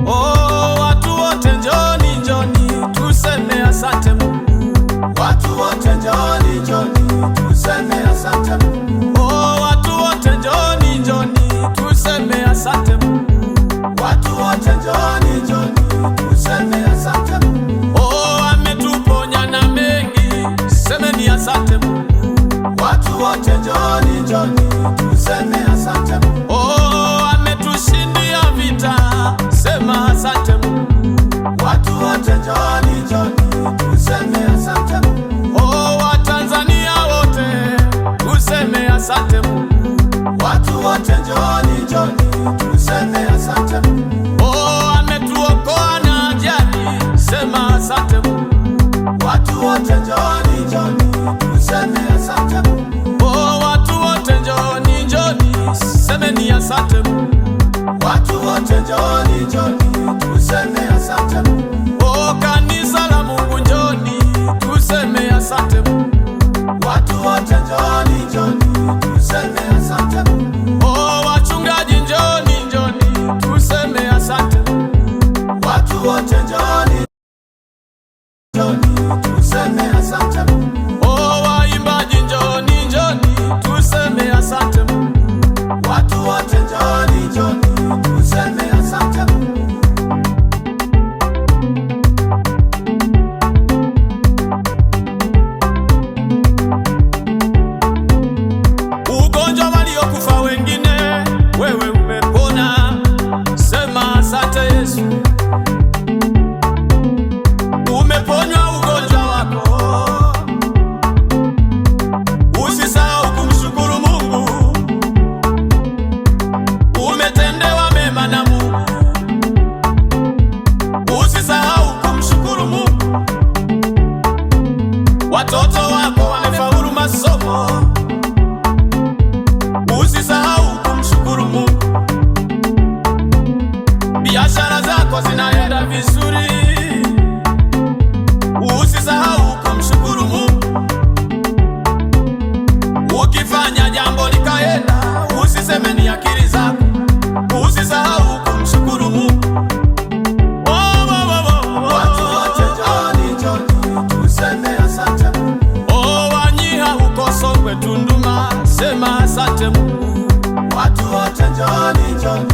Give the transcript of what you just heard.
Oh, watu wote njoni, njoni tuseme asante Mungu. Watu wote njoni, njoni tuseme asante Mungu. Oh, watu wote njoni, njoni tuseme asante Mungu. Watu wote njoni, njoni tuseme asante Mungu. Oh, ametuponya na mengi, semeni asante Mungu. Watu wote njoni, njoni tuseme asante Mungu. Oh, ametushindia vita, sema asante Mungu. Watu wote njoni, njoni tuseme asante Mungu. Oh, Watanzania wote tuseme asante Mungu. Watu wote njoni, njoni tuseme asante Mungu. Oh, ametuokoa na ajali, sema asante Mungu. Watu wote njoni, njoni tuseme asante Mungu. Oh, watu wote njoni, njoni semeni asante Mungu. Watu wote njoni, njoni tuseme asante Mungu. Oh, kanisa la Mungu njoni tuseme asante Mungu. Watu wote njoni, njoni tuseme asante Mungu. Oh, wachungaji njoni, njoni tuseme asante Mungu. Watu wote njoni, njoni tuseme asante Mungu. Oh, waimbaji njoni, njoni tuseme asante Mungu. Watu wote njoni, njoni tuseme asante Mungu. Ugonjwa waliokufa wengine, wewe umepona, sema asante Yesu. Umeponywa ugonjwa wako, usisahau kumshukuru Mungu. Umetendewa mema na Mungu, usisahau kumshukuru Mungu. Watoto wako wamefaulu masomo, usisahau kumshukuru Mungu. Biashara zako zinaenda vizuri, usisahau kumshukuru Mungu. Ukifanya jambo likaenda, usiseme ni akili zako, usisahau kumshukuru Mungu. Watu wote njoni, njoni tuseme asante Mungu. Oh, Wanyiha huko Songwe, Tunduma, sema asante Mungu. Watu wote njoni, njoni